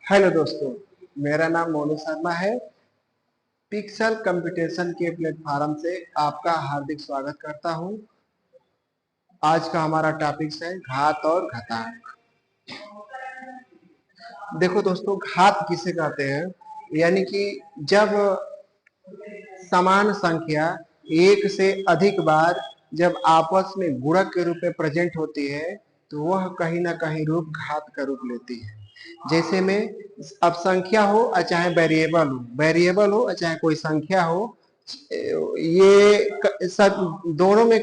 Hello दोस्तों, मेरा नाम मोनू शर्मा है। पिक्सल कंप्यूटेशन के प्लेटफॉर्म से आपका हार्दिक स्वागत करता हूं। आज का हमारा टॉपिक है घात और घातांक। देखो दोस्तों, घात किसे कहते हैं? यानी कि जब समान संख्या एक से अधिक बार जब आपस में गुणक के रूप में प्रेजेंट होती है तो वह कहीं ना कहीं रूप घात का रूप लेती है। जैसे में अब संख्या हो और चाहे वेरिएबल हो और चाहे कोई संख्या हो, ये सब दोनों में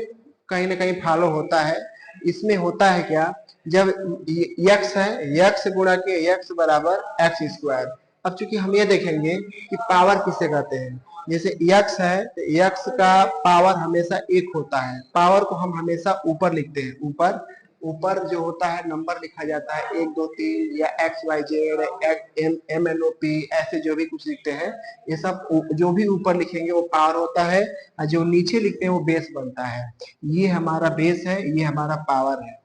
कहीं ना कहीं फॉलो होता है। इसमें होता है क्या, जब यक्स है, यक्स गुणा के यक्स बराबर एक्स स्क्वायर। अब चूंकि हम ये देखेंगे कि पावर किसे कहते हैं। जैसे यक्स है तो यक्स का पावर हमेशा एक होता है। पावर को हम हमेशा ऊपर लिखते हैं। ऊपर ऊपर जो होता है नंबर लिखा जाता है 1 2 3 या X Y Z M N O P, ऐसे जो भी कुछ लिखते हैं ये सब जो भी ऊपर लिखेंगे वो पावर होता है, और जो नीचे लिखते हैं वो बेस बनता है। ये हमारा बेस है, ये हमारा पावर है।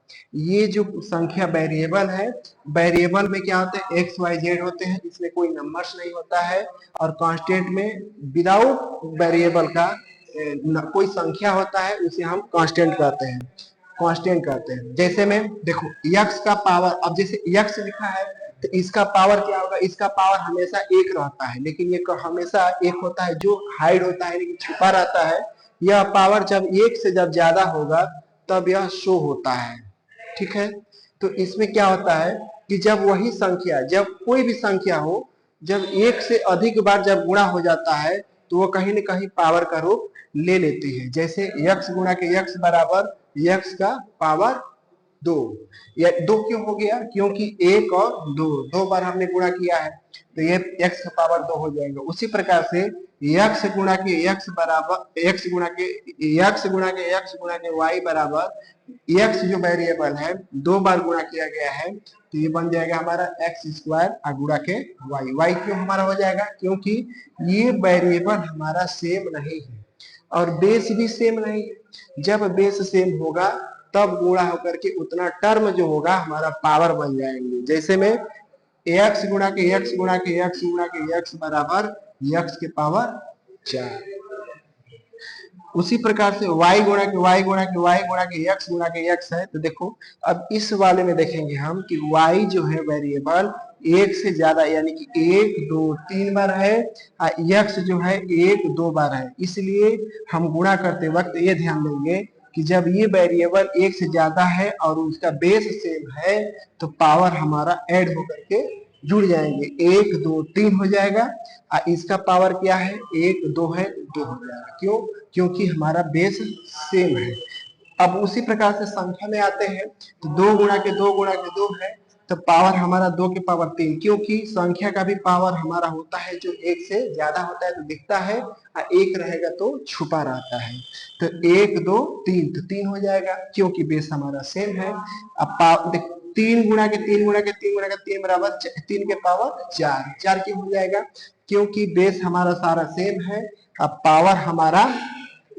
ये जो संख्या वेरिएबल है, वेरिएबल में क्या होता है, एक्स वाई जेड होते हैं, इसमें कोई नंबर्स नहीं होता है। और कांस्टेंट में विदाउट वेरिएबल का कोई संख्या होता है, उसे हम कांस्टेंट कहते हैं। जैसे में देखो यक्स का पावर, अब जैसे यक्स लिखा है तो इसका पावर क्या होगा, इसका पावर हमेशा एक रहता है, लेकिन ये हमेशा एक होता है जो हाइड होता है, लेकिन छुपा रहता है। यह पावर जब एक से जब ज्यादा होगा तब यह शो होता है। ठीक है, तो इसमें क्या होता है कि जब वही संख्या, जब कोई भी संख्या हो, जब एक से अधिक बार जब गुणा हो जाता है तो वो कहीं न कहीं पावर का रूप ले लेती है। जैसे यक्स गुणा के यक्स बराबर यक्स का पावर 2। या 2 क्यों हो गया, क्योंकि 1 और 2 दो बार हमने गुणा किया है, तो ये x का पावर 2 हो जाएगा। उसी प्रकार से यक्स गुणा के यक्स बराबर यक्स गुणा के यक्स गुणा के y बराबर यक्स जो वेरिएबल है 2 बार गुणा किया गया है, तो ये बन जाएगा हमारा एक्स स्क्वायर और गुणा के y क्यों हमारा हो जाएगा, क्योंकि ये वेरिएबल हमारा सेम नहीं है और बेस भी सेम नहीं है। जब बेस सेम होगा तब गुणा होकर के उतना टर्म जो होगा हमारा पावर बन जाएंगे। जैसे में एक्स गुणा के एक्स गुणा के एक्स गुणा के एक्स बराबर एक्स के पावर 4। उसी प्रकार से y गुणा के y गुणा के y गुणा के x गुणा के x है। तो देखो अब इस वाले में देखेंगे हम कि y जो है वेरिएबल एक से ज्यादा, यानी कि 1 2 3 बार है, और x जो है 1 2 बार है। इसलिए हम गुणा करते वक्त ये ध्यान देंगे कि जब ये वेरिएबल एक से ज्यादा है और उसका बेस सेम है तो पावर हमारा ऐड होकर के जुड़ जाएंगे, 1 2 3 हो जाएगा। और इसका पावर क्या है, 1 2 है, 2 हो जाएगा। क्यों, क्योंकि हमारा बेस सेम है। अब उसी प्रकार से संख्या में आते हैं तो 2 गुणा के 2 गुणा के 2 है, तो पावर हमारा 2 के पावर 3, क्योंकि संख्या का भी पावर हमारा होता है जो एक से ज्यादा होता है तो दिखता है, और एक रहेगा तो छुपा रहता है। तो 1 2 3 तो 3 हो जाएगा, क्योंकि बेस हमारा सेम है। अब 3 गुणा के 3 गुणा के 3 गुणा के 3 बराबर 3 के पावर 4, 4 क्यों हो जाएगा, क्योंकि बेस हमारा सारा सेम है। अब पावर हमारा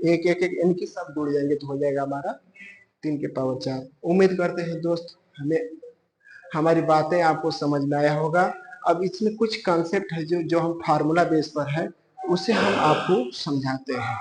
एक एक एक इनकी सब जुड़ जाएंगे तो हो जाएगा हमारा 3 के पावर 4। उम्मीद करते हैं दोस्त हमें हमारी बातें आपको समझ में आया होगा। अब इसमें कुछ कॉन्सेप्ट है जो हम फार्मूला बेस पर है, उसे हम आपको समझाते हैं।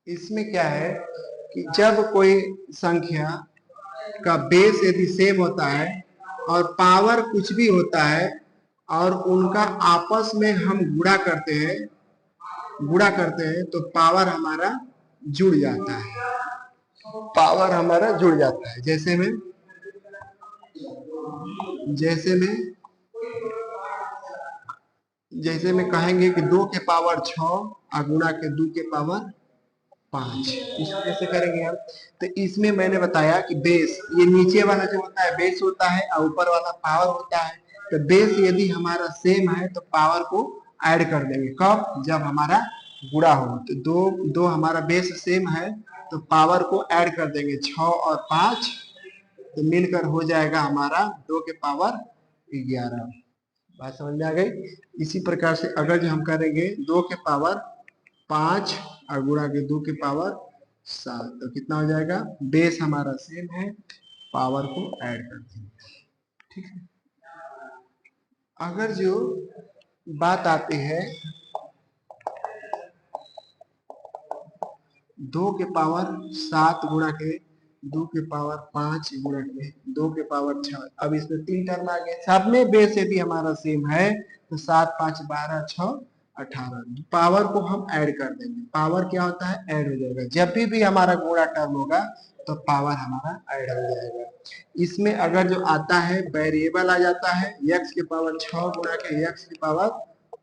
इसमें क्या है कि जब कोई संख्या का बेस यदि सेम होता है और पावर कुछ भी होता है और उनका आपस में हम गुणा करते हैं तो पावर हमारा जुड़ जाता है। पावर हमारा जुड़ जाता है। जैसे में कहेंगे कि 2 के पावर 6 और गुणा के 2 के पावर 5, इसको कैसे करेंगे हम। तो इसमें मैंने बताया कि बेस, ये नीचे वाला जो होता है बेस होता है और ऊपर वाला पावर होता है। तो बेस यदि हमारा सेम है तो पावर को ऐड कर देंगे, कब, जब हमारा गुणा हो। तो दो हमारा बेस सेम है तो पावर को ऐड कर देंगे 6 और 5, तो मिलकर हो जाएगा हमारा 2 के पावर 11। बात समझ में आ गई। इसी प्रकार से अगर जो हम करेंगे 2 के पावर 5 और गुणा के 2 के पावर 7, तो कितना हो जाएगा, बेस हमारा सेम है, पावर को ऐड कर देंगे। ठीक है। अगर जो बात आती है 2 के पावर 7 गुणा के 2 के पावर 5 गुणा के 2 के पावर 6, अब इसमें 3 टर्म आ गए, सब में बेस यदि हमारा सेम है तो 7 5 12 6 18, पावर को हम ऐड कर देंगे। पावर क्या होता है, ऐड हो जाएगा। जब भी हमारा गुणा टर्म होगा तो पावर हमारा ऐड हो जाएगा। इसमें अगर जो आता है वेरिएबल आ जाता है, x के पावर 6 गुणा के x की पावर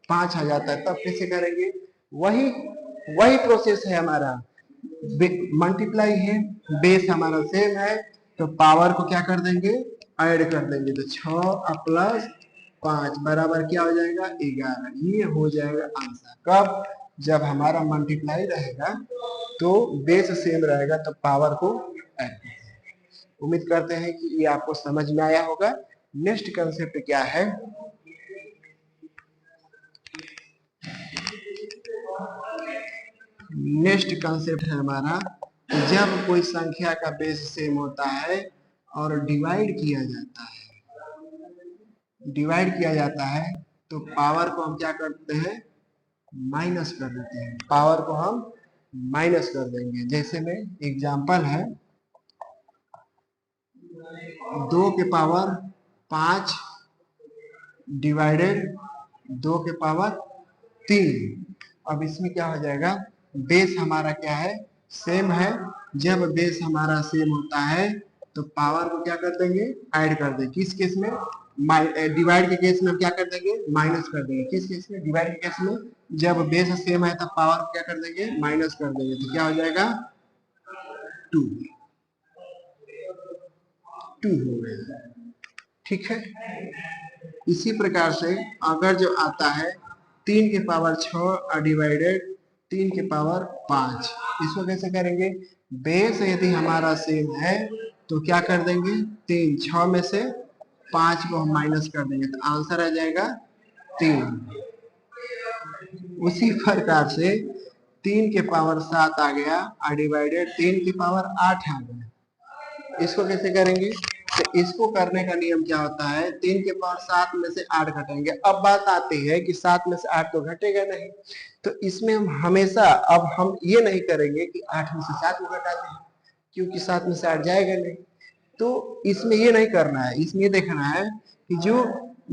5 आ जाता है, तब कैसे करेंगे, वही प्रोसेस है हमारा, मल्टीप्लाई है, बेस हमारा सेम है, तो पावर को क्या कर देंगे, ऐड कर देंगे। तो 6 प्लस 5 बराबर क्या हो जाएगा, 11। ये हो जाएगा आंसर। कब, जब हमारा मल्टीप्लाई रहेगा तो बेस सेम रहेगा, तो पावर को ऐड। उम्मीद करते हैं कि ये आपको समझ में आया होगा। नेक्स्ट कंसेप्ट क्या है, नेक्स्ट कंसेप्ट है हमारा, जब कोई संख्या का बेस सेम होता है और डिवाइड किया जाता है तो पावर को हम क्या करते हैं, माइनस कर देते हैं। पावर को हम माइनस कर देंगे। जैसे में एग्जांपल है 2 के पावर 5 डिवाइडेड 2 के पावर 3। अब इसमें क्या हो जाएगा, बेस हमारा क्या है, सेम है। जब बेस हमारा सेम होता है तो पावर को क्या कर देंगे, ऐड कर देंगे। किस केस में, डिवाइड के केस में हम क्या कर देंगे, माइनस कर देंगे। किस केस में, डिवाइड के केस में। जब बेस सेम है तब पावर को क्या कर देंगे, माइनस कर देंगे। तो क्या हो जाएगा, 2 हो गया। ठीक है। इसी प्रकार से अगर जो आता है 3 के पावर 6 डिवाइडेड 3 के पावर 5, इसको कैसे करेंगे, बेस यदि हमारा सेम है तो क्या कर देंगे, 3 6 में से 5 को हम माइनस कर देंगे, तो आंसर आ जाएगा 3। उसी प्रकार से 3 के पावर 7 आ गया डिवाइडेड 3 के पावर 8 आ गया। इसको कैसे करेंगे, तो इसको करने का नियम क्या होता है, 3 के पावर 7 में से 8 घटाएंगे। अब बात आती है कि 7 में से 8 तो घटेगा नहीं, तो इसमें हम हमेशा, अब हम ये नहीं करेंगे कि 8 में से 7 को घटा दें, क्योंकि 7 में से 8 जाएगा नहीं। तो इसमें ये नहीं करना है, इसमें ये देखना है कि जो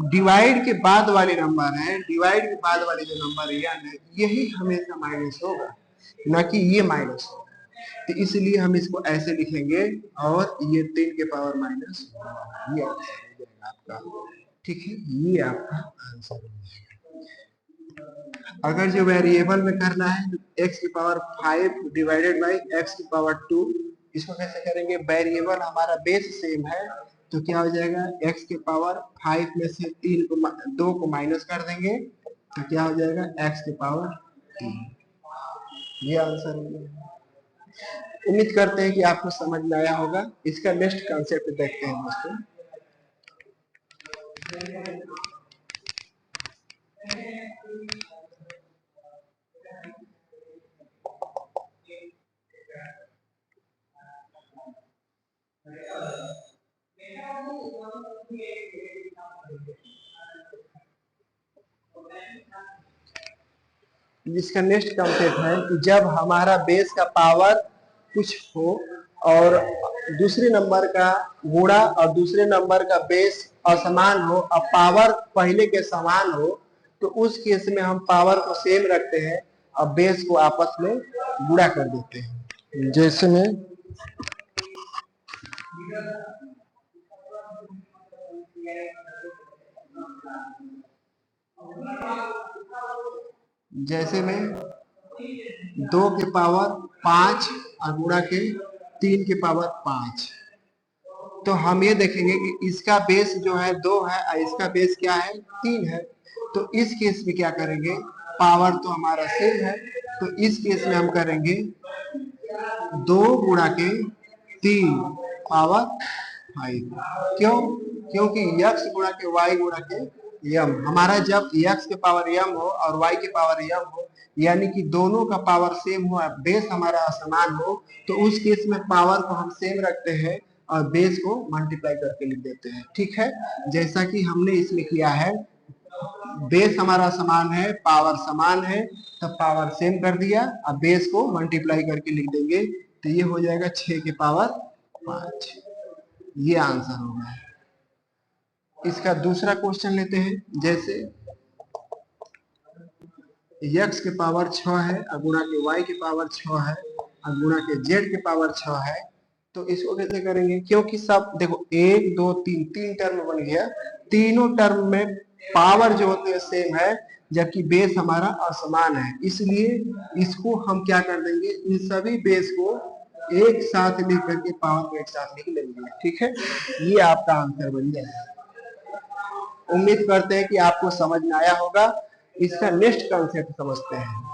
डिवाइड के बाद वाले नंबर है, डिवाइड के बाद वाले जो नंबर है यही हमेशा माइनस होगा, ना कि ये माइनस होगा। तो इसलिए हम इसको ऐसे लिखेंगे और ये 3 के पावर माइनस, ये आंसर हो जाएगा आपका। ठीक है, ये आपका आंसर हो जाएगा। अगर जो वेरिएबल में करना है x की पावर 5 डिवाइडेड बाई x की पावर 2, इसको कैसे करेंगे, वेरिएबल हमारा बेस सेम है तो क्या हो जाएगा, x के पावर 5 में से 2 को माइनस कर देंगे तो क्या हो जाएगा, x के पावर 3। ये आंसर हो जाएगा। उम्मीद करते हैं कि आपको समझ में आया होगा। इसका नेक्स्ट कॉन्सेप्ट देखते हैं दोस्तों। जिसका नेक्स्ट कॉन्सेप्ट है कि जब हमारा बेस का पावर कुछ हो और दूसरे नंबर का गुणा और दूसरे नंबर का बेस असमान हो और पावर पहले के समान हो, तो उस केस में हम पावर को सेम रखते हैं और बेस को आपस में गुणा कर देते हैं। जैसे में में 2 के पावर 5 और गुणा के 3 के पावर 5, तो हम ये देखेंगे कि इसका बेस जो है 2 है और इसका बेस क्या है, 3 है। तो इस केस में क्या करेंगे, पावर तो हमारा सेम है, तो इस केस में हम करेंगे 2 गुणा के 3 पावर 5। क्यों? क्योंकि x गुणा के y गुणा के m, हमारा जब x के पावर m हो और y के पावर m हो, यानी कि दोनों का पावर सेम हो, बेस हमारा समान हो, तो उस केस में पावर को हम सेम रखते हैं और बेस को मल्टीप्लाई करके लिख देते हैं। ठीक है, जैसा कि हमने इसमें किया है, बेस हमारा समान है, पावर समान है, तब पावर सेम कर दिया, अब बेस को मल्टीप्लाई करके लिख देंगे, तो ये हो जाएगा 6 के पावर 5। ये आंसर होगा। इसका दूसरा क्वेश्चन लेते हैं। जैसे x के पावर 6 है और गुणा के y के पावर 6 है और गुणा के z के पावर 6 है, तो इसको कैसे करेंगे? क्योंकि सब देखो 1 2 3 तीन टर्म बन गया, तीनों टर्म में पावर जो होते हैं सेम है, जबकि बेस हमारा असमान है, इसलिए इसको हम क्या कर देंगे, इन सभी बेस को एक साथ लिख करके पावर को एक साथ लिख लेंगे। ठीक है, ये आपका आंसर बन जाएगा। उम्मीद करते हैं कि आपको समझ में आया होगा। इसका नेक्स्ट कॉन्सेप्ट समझते हैं।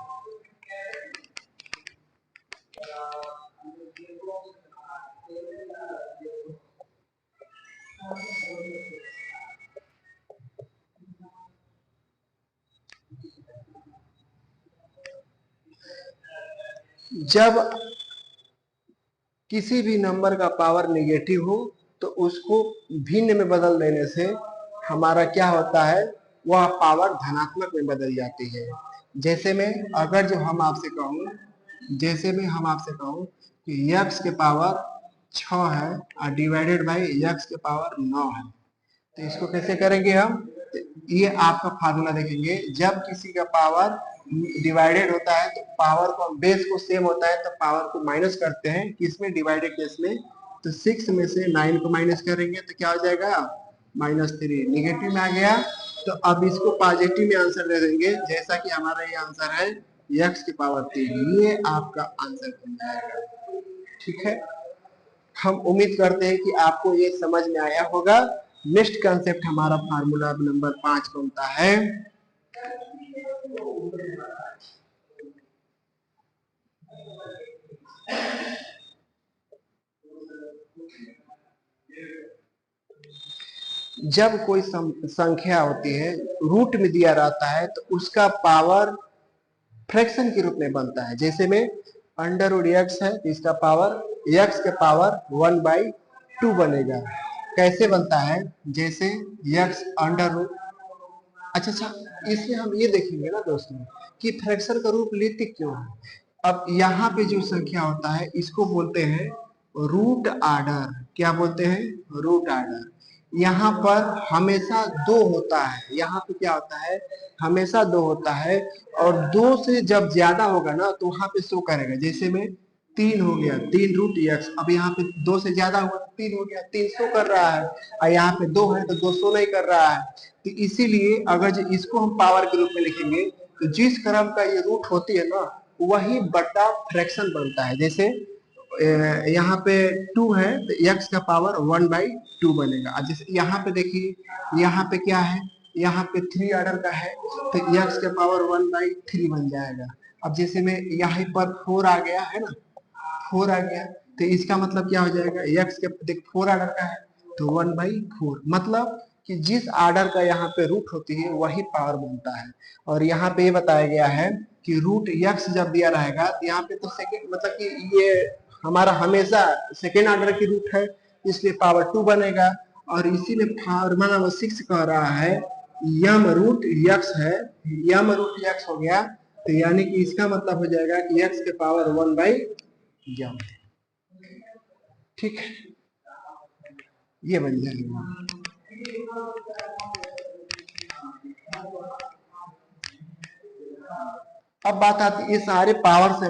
जब किसी भी नंबर का पावर नेगेटिव हो तो उसको भिन्न में बदल देने से हमारा क्या होता है, वह पावर धनात्मक में बदल जाती है। जैसे मैं अगर जो हम आपसे कहूं, जैसे मैं हम आपसे कहूं कि x के पावर 6 है और डिवाइडेड बाय x के पावर 9 है, तो इसको कैसे करेंगे हम? ये आपका फार्मूला देखेंगे, जब किसी का पावर डिवाइडेड होता है तो पावर को बेस को सेम होता है तो पावर को माइनस करते हैं, किसमें? डिवाइडेड केस में। तो 6 में से 9 को माइनस करेंगे तो क्या हो जाएगा? -3। निगेटिव में आ गया तो अब इसको पॉजिटिव में आंसर दे देंगे, जैसा कि हमारा ये आंसर है x की पावर 3। ये आपका आंसर बन जाएगा। ठीक है, हम उम्मीद करते हैं कि आपको ये समझ में आया होगा। नेक्स्ट कंसेप्ट हमारा फार्मूला नंबर 5 बनता है। जब कोई संख्या होती है रूट में दिया रहता है तो उसका पावर फ्रैक्शन के रूप में बनता है। जैसे में अंडर रूट x है तो इसका पावर x के पावर 1/2 बनेगा। कैसे बनता है? जैसे x अंडर रूट, अच्छा, इसमें हम ये देखेंगे ना दोस्तों कि फ्रैक्शन का रूप लेते क्यों है। अब यहाँ पे जो संख्या होता है इसको बोलते हैं रूट आर्डर। क्या बोलते हैं? Root order. यहाँ पर हमेशा 2 होता है, यहाँ पे क्या होता है? हमेशा 2 होता है, और 2 से जब ज्यादा होगा ना तो वहां पे शो करेगा। जैसे में 3 हो गया, 3 रूट x, अब यहाँ पे 2 से ज्यादा हुआ तो 3 हो गया, 3 शो कर रहा है, और यहाँ पे 2 है तो 2 शो नहीं कर रहा है। तो इसीलिए अगर जो इसको हम पावर के रूप में लिखेंगे तो जिस क्रम का ये रूट होती है ना वही बटा फ्रैक्शन बनता है। जैसे यहाँ पे 2 है तो x का पावर 1/2 बनेगा। अब जैसे यहाँ पे देखिए, यहाँ पे क्या है? यहाँ पे 3 ऑर्डर का है तो x का पावर 1/3 बन जाएगा। अब जैसे में यहाँ पर 4 आ गया है ना, 4 आ गया तो इसका मतलब क्या हो जाएगा? x के देख 4 ऑर्डर का है तो 1/4, मतलब कि जिस ऑर्डर का यहाँ पे रूट होती है वही पावर बनता है। और यहाँ पे ये बताया गया है कि रूट x जब दिया रहेगा तो यहाँ पे तो सेकेंड, मतलब कि ये हमारा हमेशा सेकेंड ऑर्डर की रूट है, इसलिए पावर 2 बनेगा। और इसी में फार्मूला नंबर 6 कह रहा है यम रूट x है, यम रूट x हो गया, तो यानी कि इसका मतलब हो जाएगा कि x के पावर 1/m। ठीक है, ये बन जाएगा। अब बात आती है, ये सारे पावर से,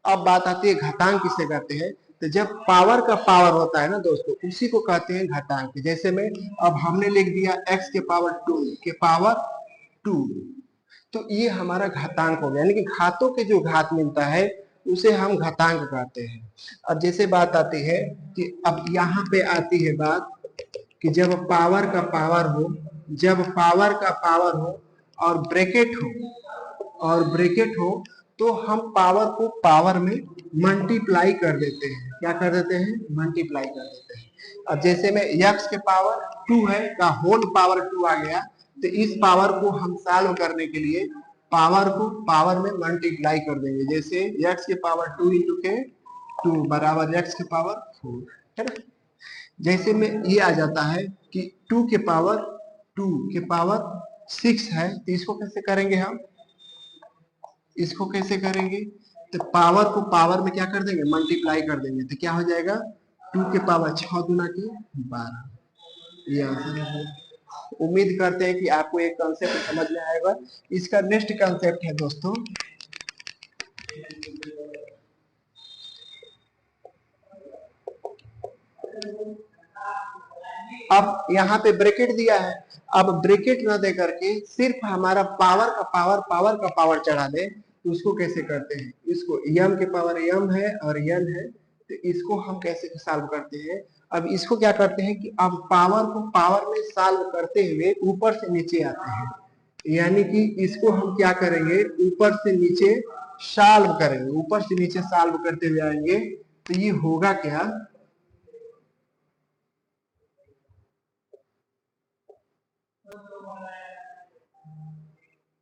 अब बात आती है घातांक किसे कहते हैं। तो जब पावर का पावर होता है ना दोस्तों, उसी को कहते हैं घातांक। जैसे में अब हमने लिख दिया x के पावर 2 के पावर 2, तो ये हमारा घातांक हो गया, यानी कि घातों के जो घात मिलता है उसे हम घातांक कहते हैं। अब जैसे बात आती है कि अब यहाँ पे आती है बात कि जब पावर का पावर हो, जब पावर का पावर हो और ब्रैकेट हो, और ब्रैकेट हो तो हम पावर को पावर में मल्टीप्लाई कर देते हैं। क्या कर देते हैं? मल्टीप्लाई कर देते हैं। अब जैसे में x के पावर 2 है का होल पावर 2 आ गया, तो इस पावर को हम सॉल्व करने के लिए पावर को पावर में मल्टीप्लाई कर देंगे। जैसे x के पावर 2 इंटू के 2 बराबर x के पावर 4, है ना। जैसे में ये आ जाता है कि 2 के पावर 6 है, तो इसको कैसे करेंगे हम? इसको कैसे करेंगे? तो पावर को पावर में क्या कर देंगे? मल्टीप्लाई कर देंगे। तो क्या हो जाएगा? 2 के पावर 6 गुना के 12। ये आंसर है। उम्मीद करते हैं कि आपको एक कंसेप्ट समझ में आएगा। इसका नेक्स्ट कंसेप्ट है दोस्तों, अब यहाँ पे ब्रैकेट दिया है। अब ब्रैकेट न दे करके सिर्फ हमारा पावर का पावर चढ़ा दे, तो उसको कैसे करते हैं? इसको m के पावर m है और n है, तो इसको हम कैसे सॉल्व करते हैं? अब इसको क्या करते हैं कि अब पावर को पावर में सॉल्व करते हुए ऊपर से नीचे आते हैं, यानी कि इसको हम क्या करेंगे? ऊपर से नीचे सॉल्व करेंगे, ऊपर से नीचे सॉल्व करते हुए आएंगे। तो ये होगा क्या?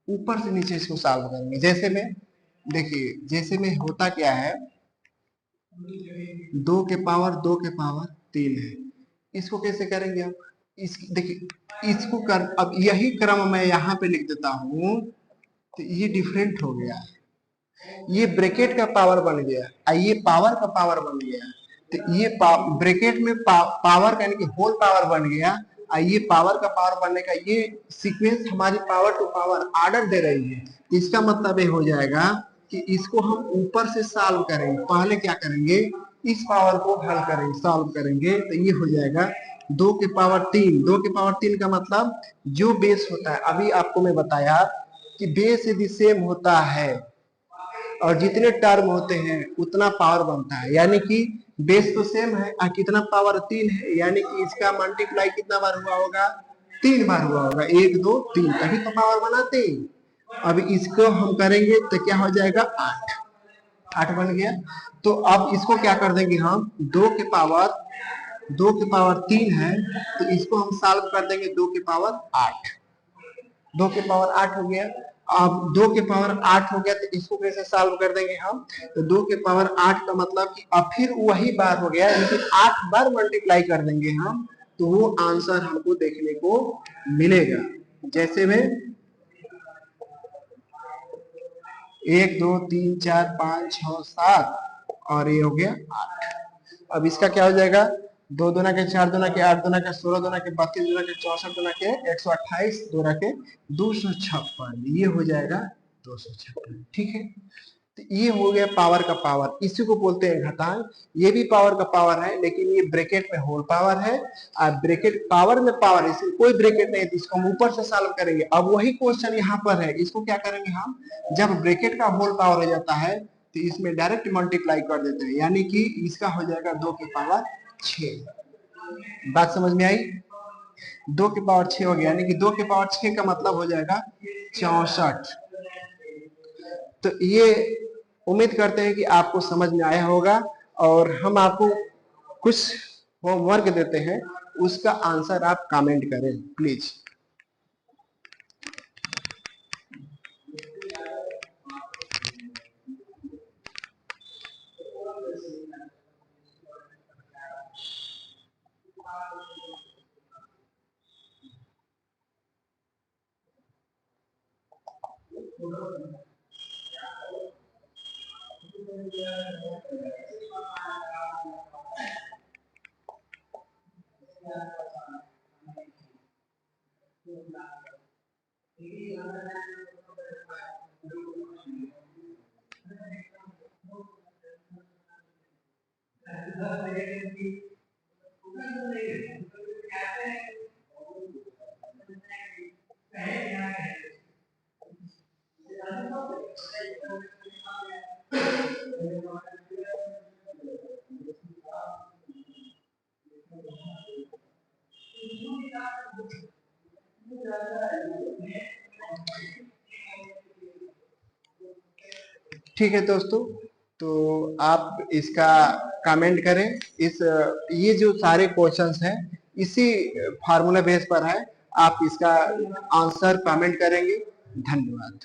ऊपर से नीचे इसको सॉल्व करेंगे। जैसे में देखिए, जैसे में होता क्या है, 2 के पावर 3 है। इसको कैसे करेंगे हम? इस देखिए इसको कर, अब यही क्रम मैं यहाँ पे लिख देता हूँ, तो ये डिफरेंट हो गया। ये ब्रैकेट का पावर बन गया और ये पावर का पावर बन गया। तो ये ब्रैकेट में पावर यानी कि होल पावर बन गया, और ये पावर का पावर बनने का ये सीक्वेंस हमारी पावर टू पावर ऑर्डर दे रही है। इसका मतलब ये हो जाएगा कि इसको हम ऊपर से सॉल्व करेंगे। पहले क्या करेंगे? इस पावर को हल करेंगे, सॉल्व करेंगे, तो ये हो जाएगा 2 के पावर 3। 2 के पावर 3 का मतलब जो बेस होता है, अभी आपको मैं बताया कि बेस यदि सेम होता है और जितने टर्म होते हैं उतना पावर बनता है, यानी कि बेस तो सेम है और कितना पावर 3 है, यानी कि इसका मल्टीप्लाई कितना बार हुआ होगा? 3 बार हुआ होगा। 1 2 3, तभी तो पावर बनाते हैं। अब इसको हम करेंगे तो क्या हो जाएगा? 8 बन गया। तो अब इसको क्या कर देंगे हम? 2 के पावर 3 है, तो इसको हम सॉल्व कर देंगे 2 के पावर 8। 2 के पावर 8 हो गया। अब 2 के पावर 8 हो गया, तो इसको कैसे सॉल्व कर देंगे हम? तो 2 के पावर 8 का मतलब कि अब फिर वही बार हो गया, लेकिन 8 बार मल्टीप्लाई कर देंगे हम, तो वो आंसर हमको देखने को मिलेगा। जैसे में 1 2 3 4 5 6 7 और ये हो गया 8। अब इसका क्या हो जाएगा? 2 दूना के 4 दूना के 8 दूना के 16 दूना के 32 दूना के 64 दूना के 128 दूना के 256, ये हो जाएगा 256। ठीक है, तो ये हो गया पावर का पावर। इसी को बोलते हैं घातांक। ये भी पावर का पावर है, लेकिन ये ब्रैकेट में होल पावर है और ब्रैकेट पावर में पावर है, इसमें कोई ब्रैकेट नहीं है, तो इसको हम ऊपर से सॉल्व करेंगे। अब वही क्वेश्चन यहाँ पर है, इसको क्या करेंगे हम? जब ब्रैकेट का होल पावर हो जाता है तो इसमें डायरेक्ट मल्टीप्लाई कर देते हैं, यानी कि इसका हो जाएगा 2 के पावर 6। बात समझ में आई? 2 के पावर 6 हो गया, यानी कि 2 के पावर 6 का मतलब हो जाएगा 64। तो ये उम्मीद करते हैं कि आपको समझ में आया होगा, और हम आपको कुछ होमवर्क देते हैं, उसका आंसर आप कमेंट करें प्लीज। ठीक है दोस्तों, तो आप इसका कमेंट करें। इस ये जो सारे क्वेश्चंस हैं इसी फार्मूला बेस पर है, आप इसका आंसर कमेंट करेंगे। धन्यवाद।